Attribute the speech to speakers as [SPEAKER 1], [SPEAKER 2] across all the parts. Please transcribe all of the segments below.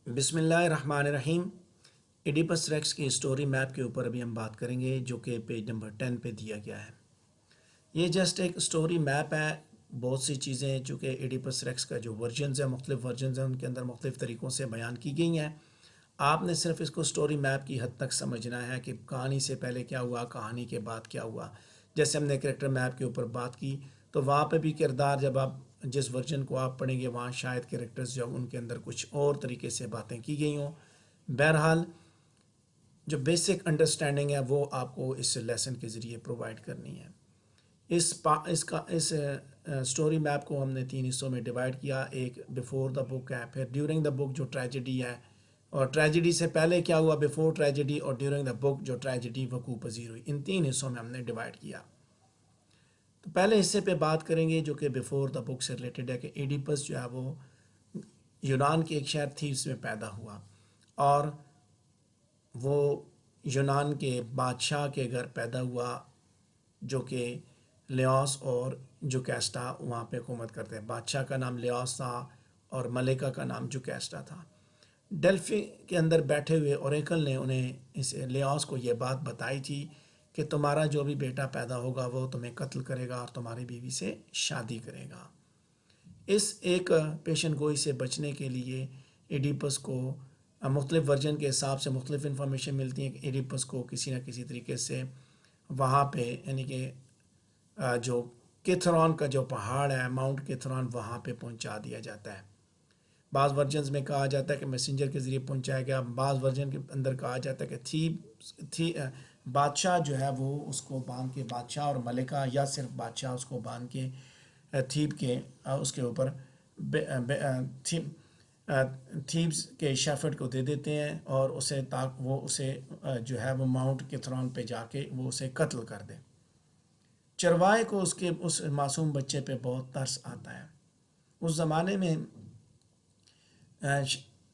[SPEAKER 1] بسم اللہ الرحمن الرحیم۔ ایڈیپس ریکس کی اسٹوری میپ کے اوپر ابھی ہم بات کریں گے، جو کہ پیج نمبر 10 پہ دیا گیا ہے۔ یہ جسٹ ایک اسٹوری میپ ہے۔ بہت سی چیزیں چونکہ ایڈیپس ریکس کا جو ورژنز ہیں، مختلف ورژنز ہیں، ان کے اندر مختلف طریقوں سے بیان کی گئی ہیں۔ آپ نے صرف اس کو اسٹوری میپ کی حد تک سمجھنا ہے کہ کہانی سے پہلے کیا ہوا، کہانی کے بعد کیا ہوا۔ جیسے ہم نے کریکٹر میپ کے اوپر بات کی، تو وہاں پہ بھی کردار، جب آپ جس ورژن کو آپ پڑھیں گے وہاں شاید کریکٹرز جو ان کے اندر کچھ اور طریقے سے باتیں کی گئی ہوں۔ بہرحال جو بیسک انڈرسٹینڈنگ ہے وہ آپ کو اس لیسن کے ذریعے پرووائڈ کرنی ہے۔ اس اسٹوری میپ کو ہم نے 3 حصوں میں ڈیوائڈ کیا۔ ایک بیفور دا بک ہے، پھر ڈیورنگ دا بک جو ٹریجڈی ہے، اور ٹریجڈی سے پہلے کیا ہوا بیفور ٹریجڈی، اور ڈیورنگ دا بک جو ٹریجڈی وقوع پذیر ہوئی۔ ان 3 حصوں میں ہم نے ڈیوائڈ کیا۔ تو پہلے حصے پہ بات کریں گے جو کہ بیفور دا بک سے ریلیٹڈ ہے، کہ ایڈیپس جو ہے وہ یونان کے ایک شہر تھیبس میں پیدا ہوا، اور وہ یونان کے بادشاہ کے گھر پیدا ہوا، جو کہ لیوس اور جوکیسٹا وہاں پہ حکومت کرتے ہیں۔ بادشاہ کا نام لیوس تھا اور ملکہ کا نام جوکیسٹا تھا۔ ڈیلفی کے اندر بیٹھے ہوئے اوریکل نے انہیں اس لیوس کو یہ بات بتائی تھی کہ تمہارا جو بھی بیٹا پیدا ہوگا وہ تمہیں قتل کرے گا اور تمہاری بیوی سے شادی کرے گا۔ اس ایک پیشن گوئی سے بچنے کے لیے ایڈیپس کو مختلف ورژن کے حساب سے مختلف انفارمیشن ملتی ہے کہ ایڈیپس کو کسی نہ کسی طریقے سے وہاں پہ، یعنی کہ جو کیتھرون کا جو پہاڑ ہے، ماؤنٹ کیتھرون، وہاں پہ پہنچا دیا جاتا ہے۔ بعض ورژنز میں کہا جاتا ہے کہ میسنجر کے ذریعے پہنچایا گیا، بعض ورژن کے اندر کہا جاتا ہے کہ بادشاہ جو ہے وہ اس کو باندھ کے، بادشاہ اور ملکہ یا صرف بادشاہ اس کو باندھ کے تھیب کے اس کے اوپر تھیبس کے شیفرڈ کو دے دیتے ہیں، اور اسے وہ اسے جو ہے وہ ماؤنٹ کیتھرون پہ جا کے وہ اسے قتل کر دے۔ چرواہے کو اس معصوم بچے پہ بہت ترس آتا ہے۔ اس زمانے میں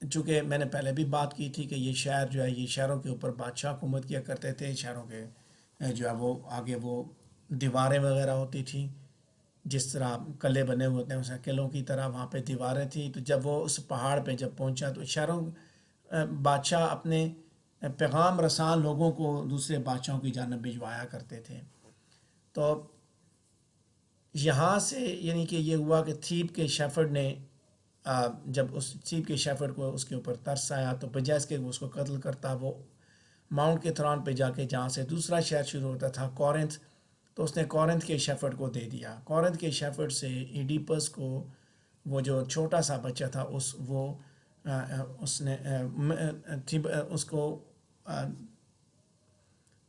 [SPEAKER 1] چونکہ میں نے پہلے بھی بات کی تھی کہ یہ شہر جو ہے، یہ شہروں کے اوپر بادشاہ حکومت کیا کرتے تھے۔ شہروں کے جو ہے وہ آگے وہ دیواریں وغیرہ ہوتی تھیں، جس طرح قلعے بنے ہوئے ہوتے ہیں، اس قلعوں کی طرح وہاں پہ دیواریں تھیں۔ تو جب وہ اس پہاڑ پہ جب پہنچا تو شہروں بادشاہ اپنے پیغام رسان لوگوں کو دوسرے بادشاہوں کی جانب بھجوایا کرتے تھے۔ تو یہاں سے یعنی کہ یہ ہوا کہ تھیب کے شیفرڈ نے جب اس تھیب کے شیفرڈ کو اس کے اوپر ترس آیا، تو بجائے اس کے وہ اس کو قتل کرتا، وہ ماؤنٹ کے تھران پہ جا کے، جہاں سے دوسرا شہر شروع ہوتا تھا کورنتھ، تو اس نے کورنتھ کے شیفرڈ کو دے دیا۔ کورنتھ کے شیفرڈ سے ایڈیپس کو، وہ جو چھوٹا سا بچہ تھا، اس نے اس کو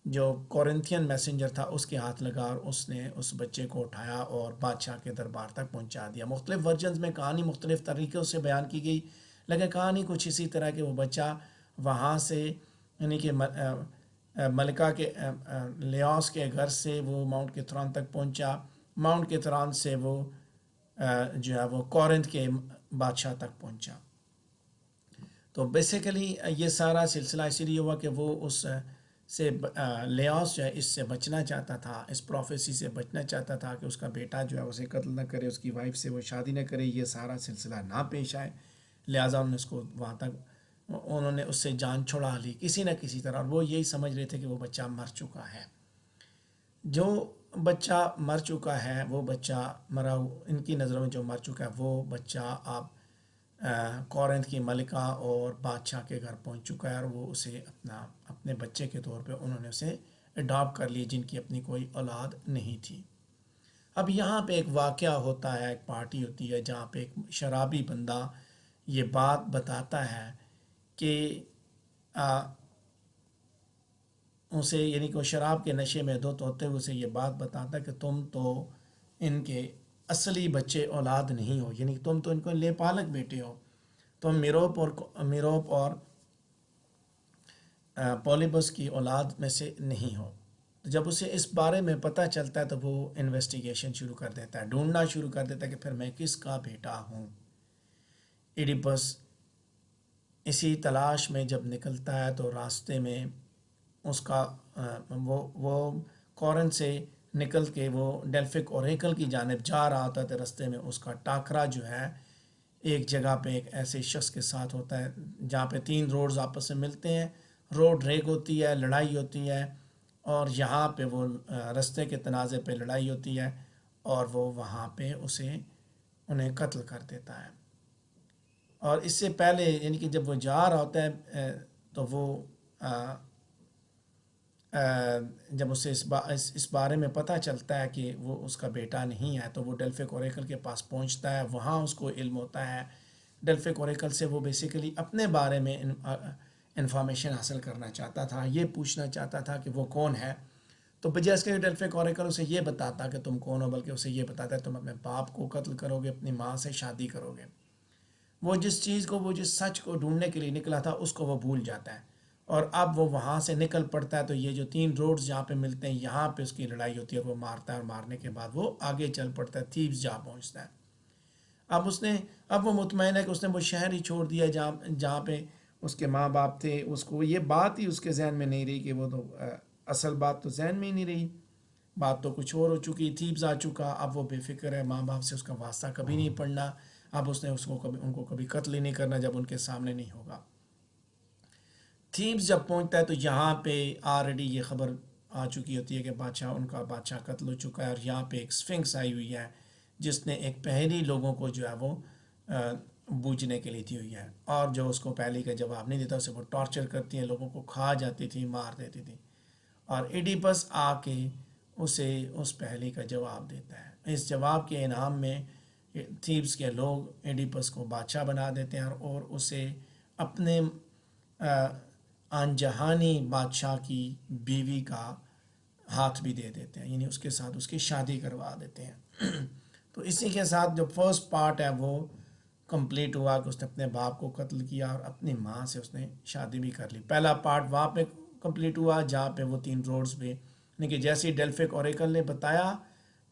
[SPEAKER 1] جو کورنتھین میسنجر تھا اس کے ہاتھ لگا، اور اس نے اس بچے کو اٹھایا اور بادشاہ کے دربار تک پہنچا دیا۔ مختلف ورژنز میں کہانی مختلف طریقوں سے بیان کی گئی، لیکن کہانی کچھ اسی طرح کہ وہ بچہ وہاں سے، یعنی کہ ملکہ کے لیوس کے گھر سے وہ ماؤنٹ کیتھرون تک پہنچا، ماؤنٹ کیتھرون سے وہ جو ہے وہ کورنتھ کے بادشاہ تک پہنچا۔ تو بیسیکلی یہ سارا سلسلہ اسی لیے ہوا کہ وہ اس سے لیوس جو ہے اس سے بچنا چاہتا تھا، اس پروفیسی سے بچنا چاہتا تھا کہ اس کا بیٹا جو ہے اسے قتل نہ کرے، اس کی وائف سے وہ شادی نہ کرے، یہ سارا سلسلہ نہ پیش آئے، لہٰذا انہوں نے اس کو وہاں تک، انہوں نے اس سے جان چھڑا لی کسی نہ کسی طرح، اور وہ یہی سمجھ رہے تھے کہ وہ بچہ مر چکا ہے۔ جو بچہ مر چکا ہے، وہ بچہ ان کی نظروں میں جو مر چکا ہے وہ بچہ آپ کورنتھ کی ملکہ اور بادشاہ کے گھر پہنچ چکا ہے، اور وہ اسے اپنے بچے کے طور پہ انہوں نے اسے اڈاپٹ کر لی، جن کی اپنی کوئی اولاد نہیں تھی۔ اب یہاں پہ ایک واقعہ ہوتا ہے، ایک پارٹی ہوتی ہے جہاں پہ ایک شرابی بندہ یہ بات بتاتا ہے کہ اسے، یعنی کہ وہ شراب کے نشے میں دھت ہوتے ہوئے اسے یہ بات بتاتا ہے کہ تم تو ان کے اصلی بچے اولاد نہیں ہو، یعنی کہ تم تو ان کو لے پالک بیٹے ہو، تم میروپ اور پولیبس کی اولاد میں سے نہیں ہو۔ تو جب اسے اس بارے میں پتہ چلتا ہے تو وہ انویسٹیگیشن شروع کر دیتا ہے، ڈھونڈنا شروع کر دیتا ہے کہ پھر میں کس کا بیٹا ہوں۔ ایڈیپس اسی تلاش میں جب نکلتا ہے تو راستے میں اس کا وہ کورن سے نکل کے وہ ڈیلفک اوریکل کی جانب جا رہا ہوتا ہے، تو راستے میں اس کا ٹاکرا جو ہے ایک جگہ پہ ایک ایسے شخص کے ساتھ ہوتا ہے جہاں پہ 3 روڈز آپس میں ملتے ہیں، روڈ ریگ ہوتی ہے، لڑائی ہوتی ہے، اور یہاں پہ وہ رستے کے تنازع پہ لڑائی ہوتی ہے، اور وہ وہاں پہ انہیں قتل کر دیتا ہے۔ اور اس سے پہلے یعنی کہ جب وہ جا رہا ہوتا ہے تو وہ جب اسے اس بارے میں پتہ چلتا ہے کہ وہ اس کا بیٹا نہیں ہے، تو وہ ڈیلفک اوریکل کے پاس پہنچتا ہے۔ وہاں اس کو علم ہوتا ہے ڈیلفک اوریکل سے، وہ بیسیکلی اپنے بارے میں انفارمیشن حاصل کرنا چاہتا تھا، یہ پوچھنا چاہتا تھا کہ وہ کون ہے۔ تو بجائے اس کے ڈیلفک اوریکل اسے یہ بتاتا کہ تم کون ہو، بلکہ اسے یہ بتاتا ہے تم اپنے باپ کو قتل کرو گے، اپنی ماں سے شادی کرو گے۔ وہ جس سچ کو ڈھونڈنے کے لیے نکلا تھا اس کو وہ بھول جاتا ہے، اور اب وہ وہاں سے نکل پڑتا ہے۔ تو یہ جو 3 روڈز جہاں پہ ملتے ہیں یہاں پہ اس کی لڑائی ہوتی ہے، اور وہ مارتا ہے، اور مارنے کے بعد وہ آگے چل پڑتا ہے، تھیبس جہاں پہنچتا ہے۔ اب وہ مطمئن ہے کہ اس نے وہ شہر ہی چھوڑ دیا جہاں پہ اس کے ماں باپ تھے۔ اس کو یہ بات ہی اس کے ذہن میں نہیں رہی کہ وہ تو اصل بات تو ذہن میں ہی نہیں رہی، بات تو کچھ اور ہو چکی، تھیبس آ چکا۔ اب وہ بے فکر ہے، ماں باپ سے اس کا واسطہ کبھی نہیں پڑنا، اب اس نے ان کو کبھی قتل ہی نہیں کرنا جب ان کے سامنے نہیں ہوگا۔ تھیبس جب پہنچتا ہے تو یہاں پہ آلریڈی یہ خبر آ چکی ہوتی ہے کہ ان کا بادشاہ قتل ہو چکا ہے، اور یہاں پہ ایک سفنکس آئی ہوئی ہے جس نے ایک پہلی لوگوں کو جو ہے وہ بوجھنے کے لیے دی ہوئی ہے، اور جو اس کو پہلی کا جواب نہیں دیتا اسے وہ ٹارچر کرتی ہے، لوگوں کو کھا جاتی تھی، مار دیتی تھی، اور ایڈیپس آ کے اسے اس پہلی کا جواب دیتا ہے۔ اس جواب کے انعام میں تھیبس کے لوگ ایڈیپس کو بادشاہ بنا دیتے ہیں، اور اسے اپنے آن جہانی بادشاہ کی بیوی کا ہاتھ بھی دے دیتے ہیں، یعنی اس کے ساتھ اس کی شادی کروا دیتے ہیں۔ تو اسی کے ساتھ جو فرسٹ پارٹ ہے وہ کمپلیٹ ہوا کہ اس نے اپنے باپ کو قتل کیا اور اپنی ماں سے اس نے شادی بھی کر لی۔ پہلا پارٹ وہاں پہ کمپلیٹ ہوا جہاں پہ وہ 3 روڈز پہ، یعنی کہ جیسے ہی ڈیلفک اوریکل نے بتایا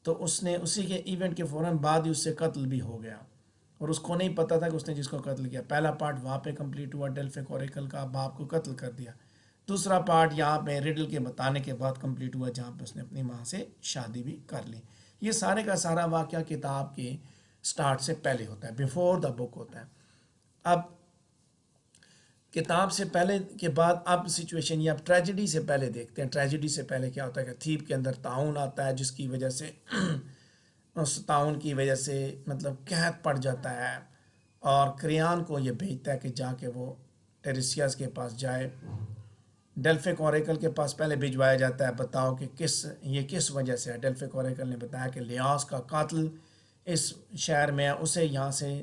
[SPEAKER 1] تو اس نے اسی کے ایونٹ کے فوراً بعد ہی اس سے قتل بھی ہو گیا، اور اس کو نہیں پتہ تھا کہ اس نے جس کو قتل کیا۔ پہلا پارٹ وہاں پہ کمپلیٹ ہوا، ڈیلفک اوریکل کا باپ کو قتل کر دیا۔ دوسرا پارٹ یہاں پہ ریڈل کے بتانے کے بعد کمپلیٹ ہوا جہاں پہ اس نے اپنی ماں سے شادی بھی کر لی۔ یہ سارے کا سارا واقعہ کتاب کے سٹارٹ سے پہلے ہوتا ہے، بیفور دا بک ہوتا ہے۔ اب کتاب سے پہلے کے بعد اب سچویشن یہ اب ٹریجڈی سے پہلے دیکھتے ہیں۔ ٹریجڈی سے پہلے کیا ہوتا ہے کہ تھیب کے اندر طاعون آتا ہے، جس کی وجہ سے اس طاعون کی وجہ سے مطلب قحط پڑ جاتا ہے، اور کریان کو یہ بھیجتا ہے کہ جا کے وہ ٹیریسیاس کے پاس جائے۔ ڈیلفک اوریکل کے پاس پہلے بھجوایا جاتا ہے، بتاؤ کہ یہ کس وجہ سے ہے۔ ڈیلفک اوریکل نے بتایا کہ لیاس کا قاتل اس شہر میں ہے، اسے یہاں سے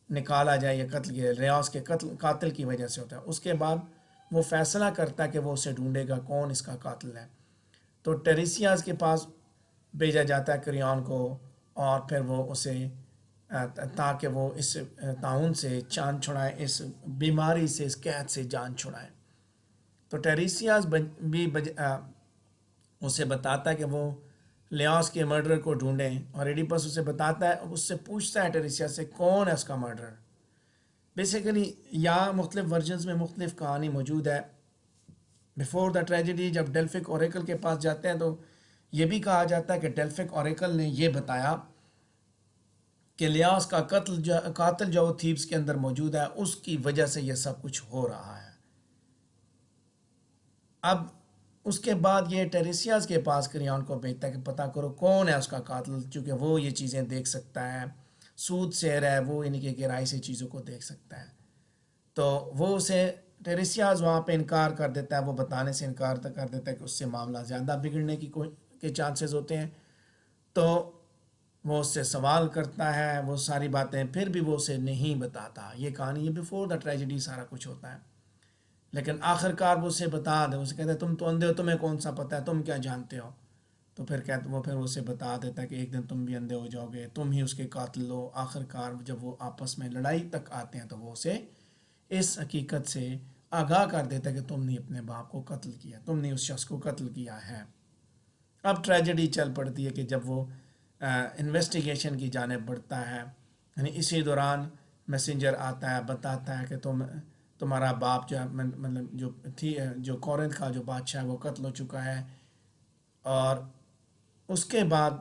[SPEAKER 1] نکالا جائے، یہ قتل کیا ریاض کے قاتل کی وجہ سے ہوتا ہے۔ اس کے بعد وہ فیصلہ کرتا ہے کہ وہ اسے ڈھونڈے گا کون اس کا قاتل ہے، تو ٹیریسیاس کے پاس بھیجا جاتا ہے کریان کو، اور پھر وہ اسے تاکہ وہ اس طاعون سے جان چھڑائے، اس بیماری سے، اس قحط سے جان چھڑائے۔ تو ٹیریسیاس بھی اسے بتاتا ہے کہ وہ لیاس کے مرڈر کو ڈھونڈیں، اور ایڈیپس اسے بتاتا ہے، اس سے پوچھتا ہے ٹیریسیاس سے کون ہے اس کا مرڈر۔ بیسیکلی یہاں مختلف ورژنز میں مختلف کہانی موجود ہے۔ بیفور دا ٹریجڈی جب ڈیلفک اوریکل کے پاس جاتے ہیں تو یہ بھی کہا جاتا ہے کہ ڈیلفک اوریکل نے یہ بتایا کہ لیاس کا قاتل جو تھیبس کے اندر موجود ہے، اس کی وجہ سے یہ سب کچھ ہو رہا ہے۔ اب اس کے بعد یہ ٹیریسیاس کے پاس کریان کو بھیجتا ہے کہ پتہ کرو کون ہے اس کا قاتل، چونکہ وہ یہ چیزیں دیکھ سکتا ہے، سود سیر ہے وہ، یعنی کہ گہرائی سے چیزوں کو دیکھ سکتا ہے۔ تو وہ اسے ٹیریسیاس وہاں پہ انکار کر دیتا ہے، وہ بتانے سے انکار کر دیتا ہے کہ اس سے معاملہ زیادہ بگڑنے کے چانسز ہوتے ہیں۔ تو وہ اس سے سوال کرتا ہے، وہ ساری باتیں، پھر بھی وہ اسے نہیں بتاتا۔ یہ کہانی یہ بیفور دا ٹریجڈی سارا کچھ ہوتا ہے، لیکن آخر کار وہ اسے بتا دے، اسے کہتا ہے تم تو اندھے ہو، تمہیں کون سا پتہ ہے، تم کیا جانتے ہو۔ تو پھر پھر اسے بتا دیتا ہے کہ ایک دن تم بھی اندھے ہو جاؤ گے، تم ہی اس کے قاتل ہو۔ آخر کار جب وہ آپس میں لڑائی تک آتے ہیں تو وہ اسے اس حقیقت سے آگاہ کر دیتا ہے کہ تم نے اپنے باپ کو قتل کیا، تم نے اس شخص کو قتل کیا ہے۔ اب ٹریجڈی چل پڑتی ہے کہ جب وہ انویسٹیگیشن کی جانب بڑھتا ہے، یعنی اسی دوران میسنجر آتا ہے، بتاتا ہے کہ تمہارا باپ جو مطلب جو کورنتھ کا جو بادشاہ ہے وہ قتل ہو چکا ہے۔ اور اس کے بعد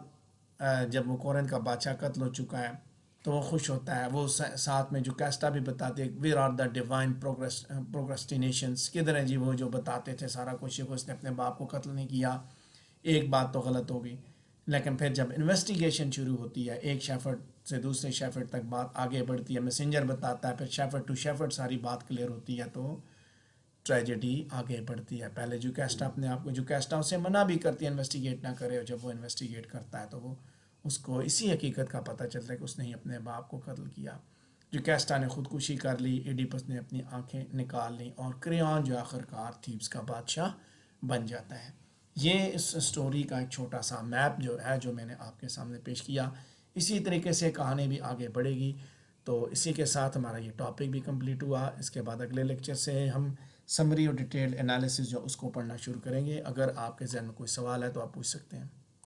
[SPEAKER 1] جب وہ کورنتھ کا بادشاہ قتل ہو چکا ہے تو وہ خوش ہوتا ہے. وہ ساتھ میں جو کیسٹا بھی بتاتے ویئر آر دا ڈیوائن پروگرسٹینیشنس، کدھر ہیں جی وہ جو بتاتے تھے سارا کچھ کہ اس نے اپنے باپ کو قتل نہیں کیا. ایک بات تو غلط ہوگی، لیکن پھر جب انویسٹیگیشن شروع ہوتی ہے، ایک شیفرڈ سے دوسرے شیفرڈ تک بات آگے بڑھتی ہے، میسنجر بتاتا ہے، پھر شیفرڈ ٹو شیفرڈ ساری بات کلیئر ہوتی ہے، تو ٹریجڈی آگے بڑھتی ہے. پہلے جو کیسٹا اپنے آپ کو جو کیسٹا اسے منع بھی کرتی ہے انویسٹیگیٹ نہ کرے، اور جب وہ انویسٹیگیٹ کرتا ہے تو وہ اس کو اسی حقیقت کا پتہ چلتا ہے کہ اس نے ہی اپنے باپ کو قتل کیا. جو کیسٹا نے خودکشی کر لی، ایڈیپس نے اپنی آنکھیں نکال لیں، اور کریون جو آخر کار تھیبس کا بادشاہ بن جاتا ہے. یہ اس سٹوری کا ایک چھوٹا سا میپ جو ہے جو میں نے آپ کے سامنے پیش کیا. اسی طریقے سے کہانی بھی آگے بڑھے گی. تو اسی کے ساتھ ہمارا یہ ٹاپک بھی کمپلیٹ ہوا. اس کے بعد اگلے لیکچر سے ہم سمری اور ڈیٹیلڈ انالیسس جو اس کو پڑھنا شروع کریں گے. اگر آپ کے ذہن میں کوئی سوال ہے تو آپ پوچھ سکتے ہیں.